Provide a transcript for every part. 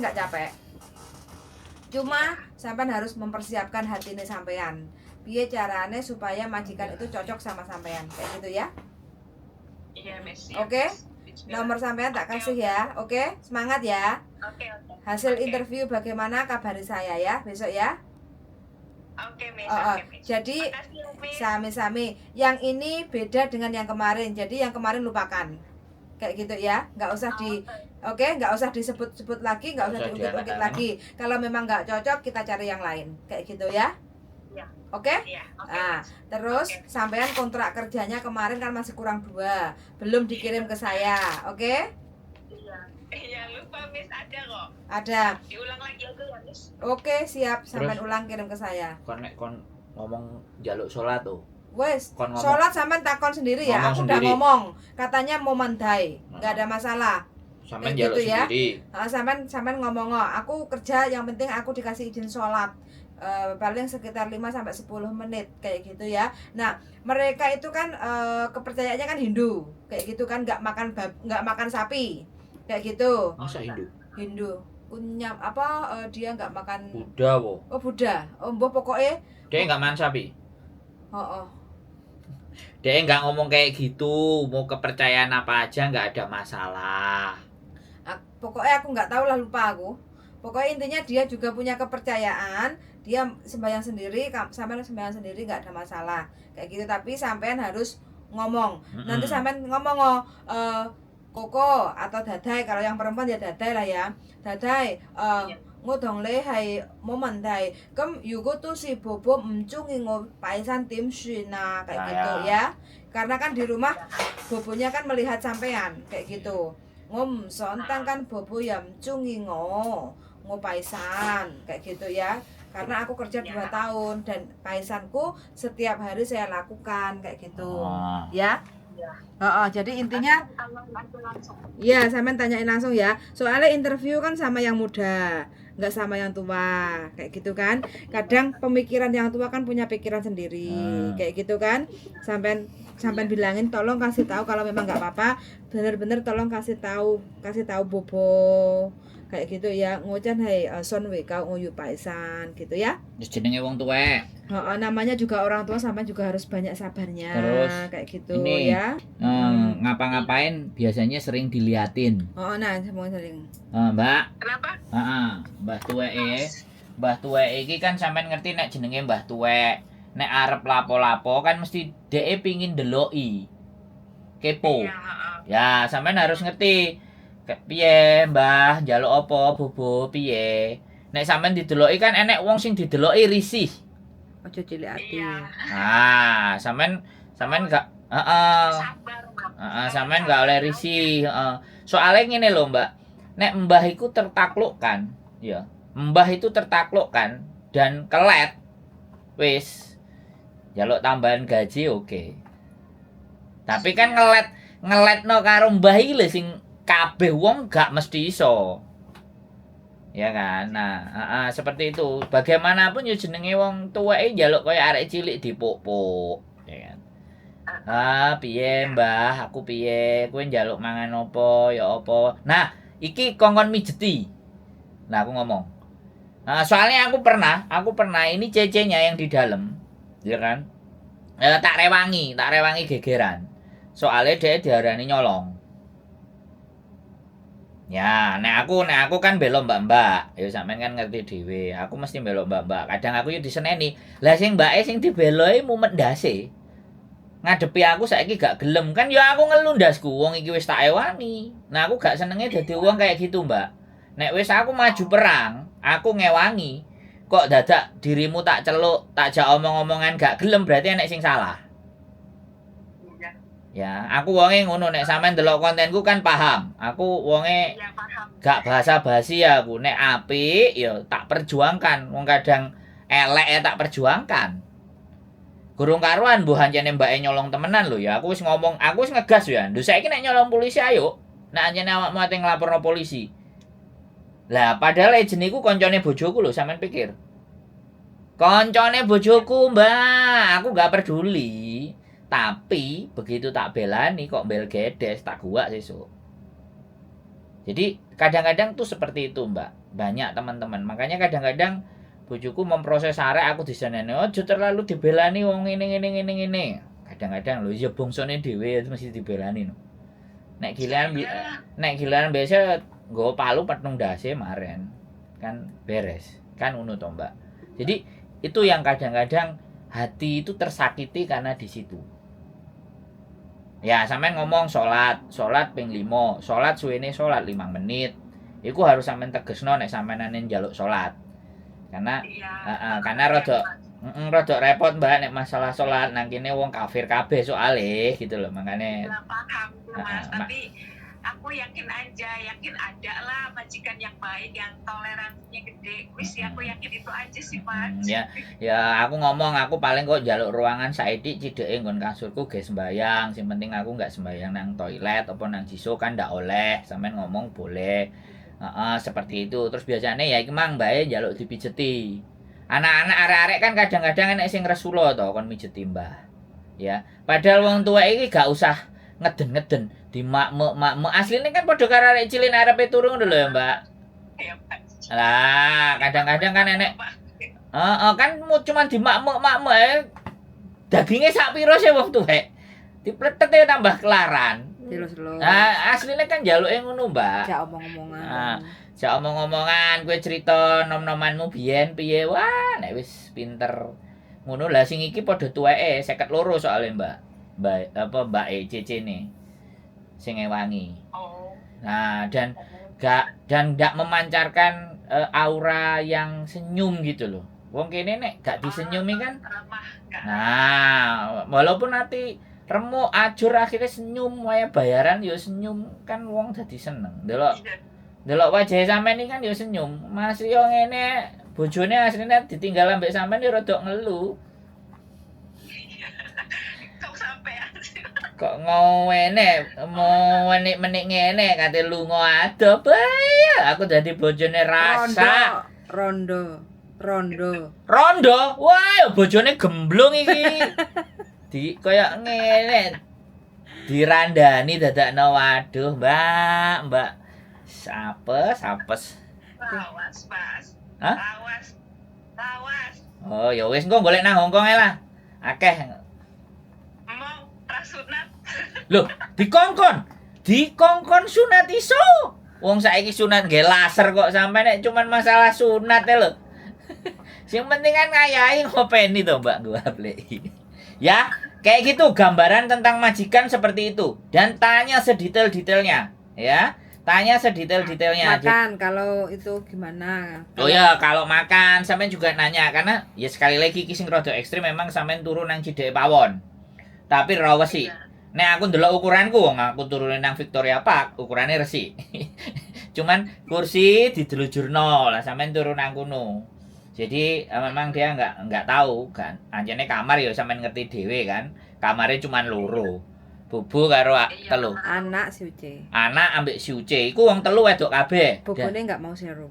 nggak capek. Cuma sampean harus mempersiapkan hati ini sampean. Piye carane supaya majikan itu cocok sama sampean, kayak gitu ya. Iya, Miss. Oke. Nomor sampean tak kasih ya. Oke, semangat ya. Oke. Hasil interview bagaimana kabari saya ya besok ya. Oke, Miss. Jadi sami-sami. Yang ini beda dengan yang kemarin. Jadi yang kemarin lupakan. Kayak gitu ya. Nggak usah nggak usah disebut-sebut lagi, nggak usah diungkit-ungkit lagi. Kalau memang nggak cocok, kita cari yang lain. Kayak gitu ya. Oke? Nah, terus sampean kontrak kerjanya kemarin kan masih kurang 2, belum dikirim ke saya. Oke? Iya, lupa Miss, ada kok. Ada. Diulang lagi aja ya, Miss. Oke, siap. Sampean ulang kirim ke saya. Kon ngomong jaluk sholat tuh. Wes, sholat sampean takon sendiri ya. Aku sendiri. udah ngomong, katanya mau mandai, nggak ada masalah. Sampean jaluk gitu sendiri. Ya. Sampean ngomong, aku kerja yang penting aku dikasih izin sholat. Paling sekitar 5-10 menit kayak gitu ya. Nah, mereka itu kan kepercayaannya kan Hindu, kayak gitu kan, nggak makan sapi, kayak gitu. Masa Hindu. Kunyam dia nggak makan. Buddha wo. Oh Buddha. Oh mbah pokoknya. Dia nggak makan sapi. Oh. Dia nggak ngomong kayak gitu, mau kepercayaan apa aja nggak ada masalah. Pokoknya aku nggak tahu lah, lupa aku. Pokoknya intinya dia juga punya kepercayaan, dia sembahyang sendiri, sampean sembahyang sendiri nggak ada masalah kayak gitu. Tapi sampean harus ngomong. Nanti sampean ngomong koko atau dadai, kalau yang perempuan ya dadai lah ya. Dadai ngodong le hai mau mandai kem yugo tuh si bobo mencungi paisan tim na kayak gitu ya. Karena kan di rumah bobonya kan melihat sampean kayak gitu. Sontang kan bobo yang cungi paisan kayak gitu ya. Karena aku kerja 2 tahun dan paisanku setiap hari saya lakukan kayak gitu. Ya. Jadi intinya ya sampean tanyain langsung ya. Soalnya interview kan sama yang muda, nggak sama yang tua kayak gitu kan. Kadang pemikiran yang tua kan punya pikiran sendiri kayak gitu kan. Sampean bilangin tolong kasih tahu kalau memang nggak apa-apa, bener-bener tolong kasih tahu bobo kayak gitu ya. Ngocan hai son we kau nguyu paisan gitu ya. Jenenge wong tuwek. Namanya juga orang tua, sama juga harus banyak sabarnya. Terus kayak gitu ini, ya. Ngapa-ngapain biasanya sering diliatin. Semua sering. Mbak. Kenapa? Mbah tuwek iki kan sampean ngerti nek jenenge Mbah tuwek. Nek arep lapo-lapo kan mesti dhek pingin ndeloki. Kepo. Ya, sampean harus ngerti. Piye, Mbah, njaluk apa, bobo, piye? Nek sampean dideloki kan enek wong sing dideloki risih. Ojo cilik ati. Sampean gak sampean gak oleh risih, Soalnya ngene lho, Mbak. Nek mbah iku tertaklukkan, ya. Mbah itu tertaklukkan dan kelet. Wis. Jaluk tambahan gaji oke. Tapi kan ngeletno karo mbah iki lho sing kabeh wong gak mesti iso. Ya kan? Nah, seperti itu. Bagaimanapun yo jenenge wong tuweke njaluk koyo arek cilik dipuk-puk, ya kan. Piye Mbah, aku piye? Kowe njaluk mangan apa, ya apa. Nah, iki kongkon mijeti. Nah, aku ngomong. Soalnya aku pernah ini cecenya yang di dalam, ya kan? Tak rewangi gegeran. Soalnya dia diarani nyolong. Ya, nek aku kan belok mbak-mbak. Ya sampean kan ngerti dhewe. Aku mesti belok mbak-mbak. Kadang aku yo diseneni. Lah sing mbake sing dibeloki mumet ndase. Ngadepi aku saiki gak gelem kan ya aku ngelu ndasku. Wong iki wis tak ewangi. Nah, aku gak senenge dadi wong kayak gitu, Mbak. Nek wis aku maju perang, aku ngewangi. Kok dadak dirimu tak celuk, tak jak omong-omongan gak gelem, berarti enek sing salah. Ya, aku wonge ngono, nek sampean delok kontenku kan paham. Aku wonge gak basa-basi aku. Nek apik ya tak perjuangkan. Wong kadang elek ya tak perjuangkan. Gurung karuan mbuh anjene mbake nyolong temenan lho ya. Aku wis ngomong, aku wis ngegas ya. Nduk saiki nek nyolong polisi ayo. Nek anjene awakmu ate nglaporno polisi. Lah padahal ejen iku koncone bojoku lho, sampean pikir. Koncone bojoku, Mbak. Aku gak peduli. Tapi begitu tak belani kok bel gedes tak gua sesuk. Jadi kadang-kadang tuh seperti itu Mbak, banyak teman-teman. Makanya kadang-kadang bojoku memproses arek aku diseneni, ojo terlalu dibelani wong ngene. Kadang-kadang lho ya bongsone dhewe ya mesti dibelani no. Nek giliran biasa nggo palu petung dase maren. Kan beres. Kan ngono to Mbak. Jadi itu yang kadang-kadang hati itu tersakiti karena di situ. Ya, sampean ngomong sholat ping 5, sholat suwene sholat 5 menit. Iku harus sampean tegesno nek sampean njaluk sholat. Karena karena rada repot Mbak nek masalah sholat nang kene wong kafir kabeh soalé gitu loh, makane. Ya, paham Mas, tapi aku yakin ada lah majikan yang baik, yang toleransinya gede. Wis aku yakin itu aja sih Mas. Ya aku ngomong aku paling kok njaluk ruangan saiki cideke nggon kasurku ge sembayang, sing penting aku enggak sembayang nang toilet apa nang jiso kan ndak oleh, sampean ngomong boleh. Seperti itu. Terus biasanya ya iki mang bae njaluk dipijeti. Anak-anak arek-arek kan kadang-kadang enek sing resula to kon mijeti Mbah. Ya, padahal wong tua iki gak usah ngeden-ngeden di makmuk asline kan padha karo arek cilik arepe turu ngono lho ya Mbak. Ya, Pak. Lah, kadang-kadang kan enek kan cuma di makmuk dagingnya sak piro sih wong tuwek. Dipletet ya tambah kelaran. Dilus-lus. Nah, aslinya kan jaluke ngono, Mbak. Jak omong-omongan. Jak omong-omongan, kowe cerita nom-nomanmu biyen piye. Wah, nek wis pinter ngono lah sing iki padha tuweke 52 soalnya, Mbak. Mbak Cece nih. Sing ngewangi. Oh. Nah, dan gak memancarkan aura yang senyum gitu loh. Wong kene nek gak disenyumi kan. Nah, walaupun nanti remuk ajur akhirnya senyum wae bayaran ya senyum kan wong dadi seneng. Delok wajah sampean iki kan ya senyum. Mas yo ngene bojone asline ditinggal ambek sampean ya rada ngelu. Kok sampean sih? Kok ngene menik ngene kate lunga ado bae. Aku dadi bojone rasa. Rondo. Wah, bojone gemblung iki. Di kayak ngene dirandani dadakno waduh Mbak sapes Awas Mas. Hah? Awas. Oh ya wis engko golek nang Hongkong ae lah akeh Mau rasunat. lho dikongkon sunat iso wong saiki sunat nggih laser kok sampe nek cuman masalah sunat e lho sing penting kan ngayahi ngopeni to Mbak gua pleki. Ya, kayak gitu gambaran tentang majikan seperti itu. Dan tanya sedetail-detailnya, ya. Tanya sedetail-detailnya. Makan kalau itu gimana? Oh ya, kalau makan sampean juga nanya karena ya sekali lagi iki sing rada ekstrim memang sampean turun nang Cideke Pawon. Tapi ra wesi. Nek aku ndelok ukuranku wong aku turunin nang Victoria Park, ukurannya resik. Cuman kursi didelujurno lah sampean turun nang kono. Jadi memang dia nggak tahu kan. Anjene kamar ya sampean ngerti dhewe kan. Kamarnya cuma loro. Bubu karo telu. Anak si Uce. Anak ambek si Uce. Iku wong telu wedok kabeh. Bobone nggak mau serum.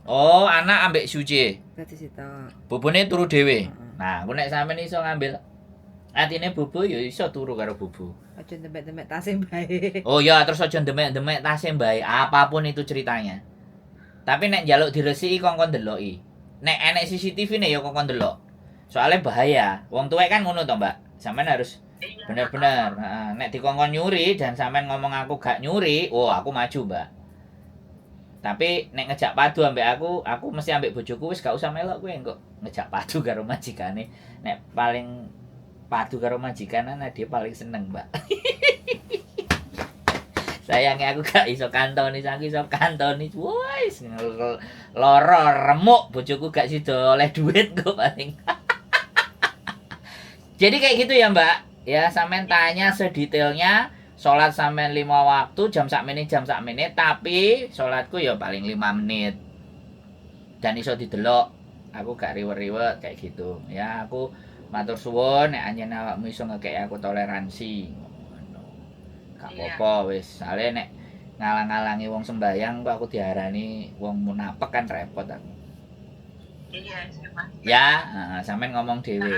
Oh, anak ambek si Uce. Dadi sitok. Bubune turu dhewe. Nah, aku nek sampean iso ngambil atine bubu ya iso turu karo bubu. Aja demek-demek tase bae. Oh ya, terus aja demek-demek tase bae. Apapun itu ceritanya. Tapi nek njaluk diresiki kongkon deloki. Nek enek CCTV nih ya kok ndelok. Soalnya bahaya. Wong tuwek kan ngono to, Mbak. Sampean harus bener-bener. Nek dikongkon nyuri dan sampean ngomong aku gak nyuri, aku maju, Mbak. Tapi nek ngejak padu ambek aku mesti ambek bojoku wis gak usah melok kowe kok ngejak padu karo majikane. Nek paling padu karo majikanan dia paling seneng, Mbak. Sayangnya aku gak iso kantoni, aku iso kantoni. Wes loro remuk bojoku gak sida oleh duit kok paling. Jadi kayak gitu ya, Mbak. Ya sampean tanya sedetailnya. Salat sampean 5 waktu jam sak menit, tapi salatku ya paling 5 menit. Dan iso didelok. Aku gak riwet-riwet kayak gitu. Ya aku matur suwun nek anjen awakmu iso ngekek aku toleransi. Gak apa-apa wis. Soale nek ngalang-alangi wong sembayang kok aku diarani wong munafik kan repot aku. Iya, Mas. Ya, sampean ngomong dhewe.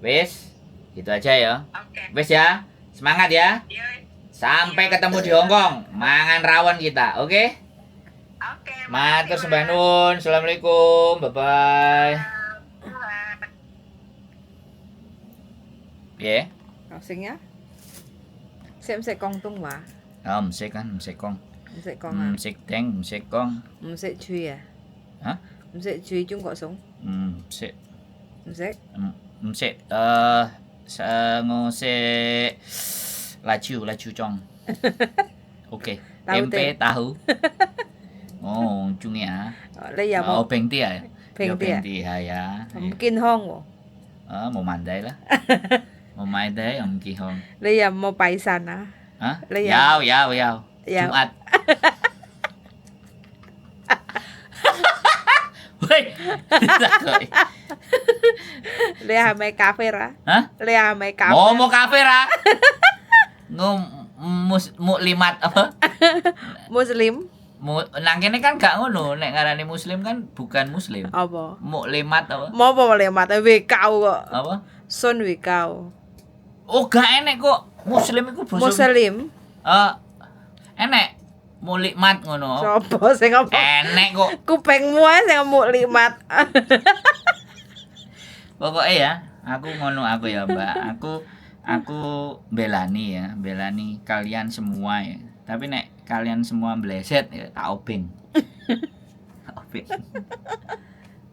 Wis, gitu aja ya. Oke. Wis ya. Semangat ya. Iya. Sampai ketemu di Hong Kong, mangan rawon kita, oke? Oke. Matur makasih, sembah Mas. nuwun. Assalamualaikum. Bye bye. Bye. Piye? Closingnya. Sik kong tung wa. Msik kan, msik kong. Msik kong à. Msik teng, msik kong. Msik chui à. Hả? Msik chui Trung Quốc súng. Msik Msik. msik ngosik laju chong. Oke. Tahu Tempe teh. tahu. Oh, chung ya. Lấy giờ Oh, một beng ti à? Beng ti à? Beng ti ya. kinh hông wo. Một mandai lah. Một mandai om ki hong. Lấy giờ một bài sàn à. Hả? Lấy Yao. Yao. Jumat. Woi. Lấy hà mày cà phê ra. Hah? Lấy hà mày cà phê. Mau kafe ra? Muklimat apa? Muslim. Nang kene kan gak ngono, nek ngarani muslim kan bukan muslim. Apa? Muklimat apa? Mau apa boleh mata we kau kok. Apa? Sun we kau. Oh, gak enek kok. Muslim iku basa. Muslim. Enek muklimat ngono. Sopo sing ngomong? Enek kok. Kupengmu ae sing ngomong limat. Pokoknya ya, aku ngono aku ya, Mbak. Aku belani kalian semua ya. Tapi nek kalian semua bleset ya tak obeng. Tak obeng.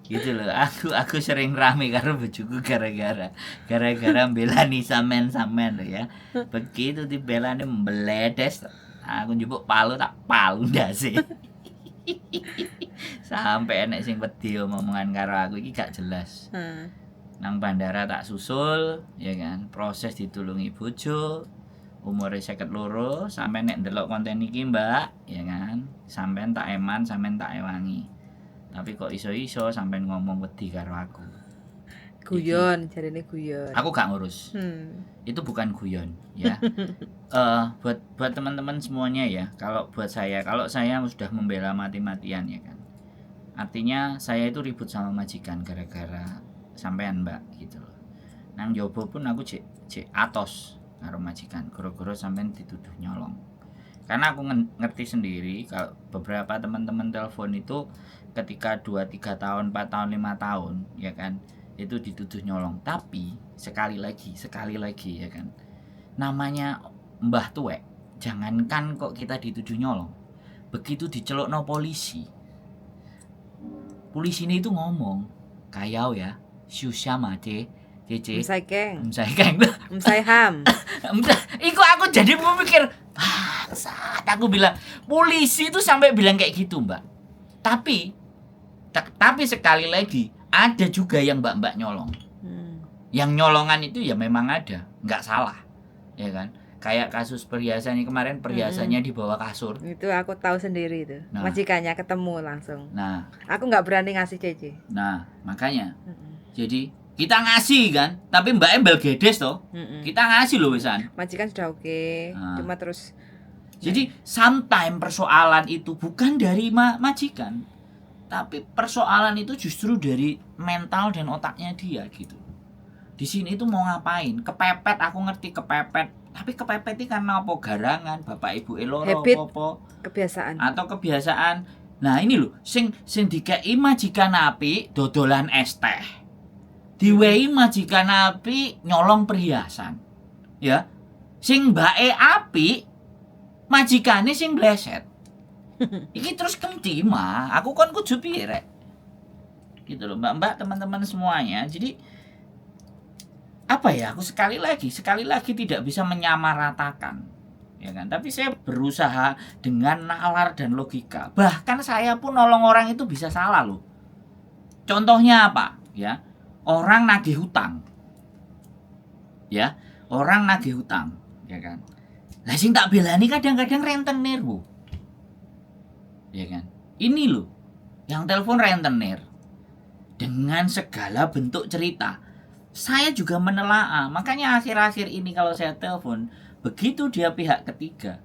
Gitu loh. Aku sering rame karo bojoku gara-gara belani sampean loh ya. Begitu dibelani mbledes, aku njupuk palu tak palu ndase. Sampai enek sing wedi omongan karo aku iki gak jelas. Nang bandara tak susul, ya kan. Proses ditulungi bojo. Umure 52, sampean nek ndelok konten iki, Mbak, ya kan. Sampean tak eman, sampean tak ewangi. Tapi kok iso-iso sampean ngomong wedi karo aku. Guyon, jarine guyon. Aku gak ngurus. Itu bukan guyon, ya. Buat teman-teman semuanya ya, kalau saya sudah membela mati-matian ya kan. Artinya saya itu ribut sama majikan gara-gara sampean, Mbak, gitu loh. Nang jobo pun aku cek atos karo majikan, gara-gara sampean dituduh nyolong. Karena aku ngerti sendiri kalau beberapa teman-teman telepon itu ketika 2, 3 tahun, 4 tahun, 5 tahun ya kan, itu dituduh nyolong. Tapi sekali lagi ya kan, namanya Mbah Tuwek, jangankan kok kita dituduh nyolong, begitu dicelukno polisi ini itu ngomong kayau ya susah mate cece Msai keng. Msai Ham. Iku aku jadi memikir, saat aku bilang polisi itu sampai bilang kayak gitu, Mbak. Tapi sekali lagi ada juga yang mbak-mbak nyolong. Yang nyolongan itu ya memang ada, nggak salah, ya kan? Kayak kasus perhiasan ini kemarin, perhiasannya di bawah kasur. Itu aku tahu sendiri itu. Majikannya ketemu langsung. Nah, aku nggak berani ngasih Cece. Nah, makanya. Jadi kita ngasih kan, tapi Mbak Embel gedes toh. Kita ngasih loh wisan. Majikan sudah oke. Cuma terus. Jadi sometimes persoalan itu bukan dari majikan, tapi persoalan itu justru dari mental dan otaknya dia gitu. Di sini itu mau ngapain? Kepepet, aku ngerti kepepet. Tapi kepepet ini karena apa? Garangan, bapak ibu eloro apa? Kebiasaan. Atau kebiasaan. Nah ini loh, sing dikei majikan api dodolan es teh. Diwehi majikan api nyolong perhiasan. Ya. Sing mbake api majikane sing bleset. Iki terus kendi mah, aku kon kudu piye rek. Gitu loh, Mbak-mbak, teman-teman semuanya. Jadi apa ya, aku sekali lagi tidak bisa menyamaratakan, ya kan, tapi saya berusaha dengan nalar dan logika. Bahkan saya pun nolong orang itu bisa salah loh. Contohnya apa ya, orang nagih hutang ya, ya kan. Lah sing tak belani kadang-kadang rentenir Bu, ya kan. Ini loh yang telepon rentenir dengan segala bentuk cerita. Saya juga menelaah, makanya akhir-akhir ini kalau saya telepon, begitu dia pihak ketiga,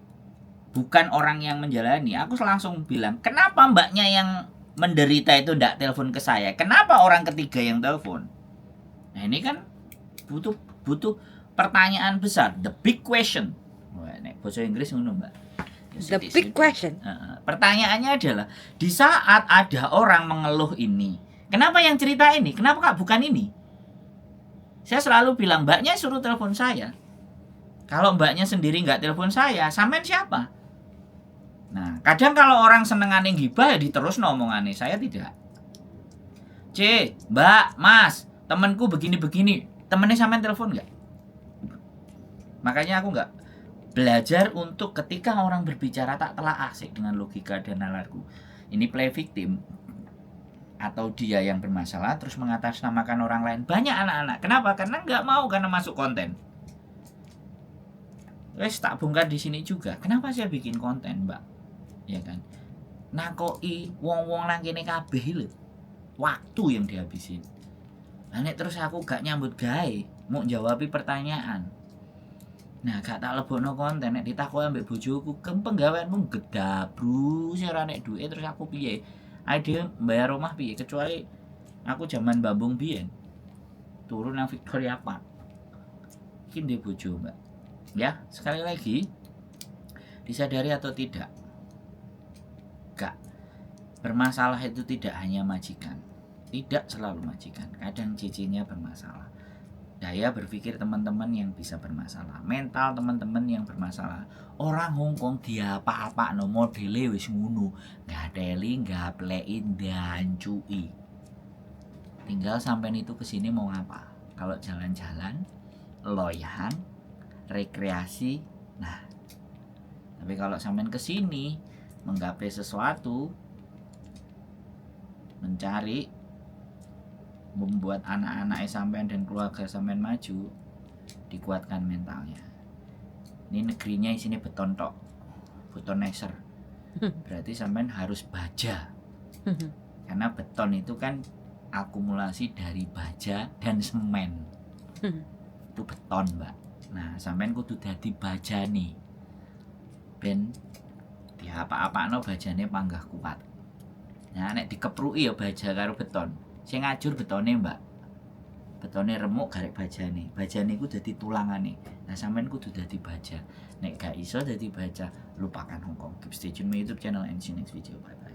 bukan orang yang menjalani, aku langsung bilang, kenapa mbaknya yang menderita itu ndak telepon ke saya? Kenapa orang ketiga yang telepon? Nah ini kan butuh pertanyaan besar, the big question. bahasa Inggris ngono, Mbak. The big question. Pertanyaannya adalah di saat ada orang mengeluh ini, kenapa yang cerita ini? Kenapa Kak bukan ini? Saya selalu bilang, mbaknya suruh telepon saya. Kalau mbaknya sendiri nggak telepon saya, sampean siapa? Nah, kadang kalau orang senengane gibah ya diterus ngomongane, saya tidak. Mbak, Mas, temanku begini-begini, temennya sampean telepon nggak? Makanya aku nggak belajar untuk ketika orang berbicara tak telah asik dengan logika dan nalarku. Ini play victim atau dia yang bermasalah terus mengatasnamakan orang lain. Banyak anak-anak. Kenapa? Karena nggak mau, karena masuk konten. Wes tak bongkar di sini juga. Kenapa saya bikin konten, Mbak? Ya kan? Nakoi wong-wong nang kene kabeh lho. Waktu yang dihabisin. Nah, nek terus aku gak nyambut gawe, mau jawabi pertanyaan. Nah, gak tak lebokno konten nek ditakoki ambek bojoku, "Penggaweanmu gedabru, sing ora nek duwe terus aku piye?" Dia bayar rumah piye, kecuali aku zaman Bambung biyen turun nang Victoria Park iki ndek bojo, Mbak. Ya, sekali lagi disadari atau tidak, gak bermasalah itu tidak hanya majikan, tidak selalu majikan, kadang cicinya bermasalah. Daya berpikir teman-teman yang bisa bermasalah, mental teman-teman yang bermasalah. Orang Hongkong dia apa-apa no modele wis ngono, ngadeli, ngaplein, dancui. Tinggal sampean itu kesini mau apa? Kalau jalan-jalan, loyahan, rekreasi. Nah, tapi kalau sampean kesini menggapai sesuatu, mencari, membuat anak-anak sampean dan keluarga sampean maju, dikuatkan mentalnya. Ini negerinya isinya beton tok, beton neser. Berarti sampean harus baja, karena beton itu kan akumulasi dari baja dan semen. Itu beton, Mbak. Nah, sampean kudu dadi bajane, ben diapa-apakno bajane panggah kuat. Nah, nek dikepruki ya baja karo beton. Sing ngajur betone, Mbak. Betone remuk garek bajane. Bajane iku dadi tulangane. Nah, sampean kudu dadi baja. Nek gak iso dadi baja, lupakan Hongkong. Keep stay tune my YouTube channel and see you next video. Bye.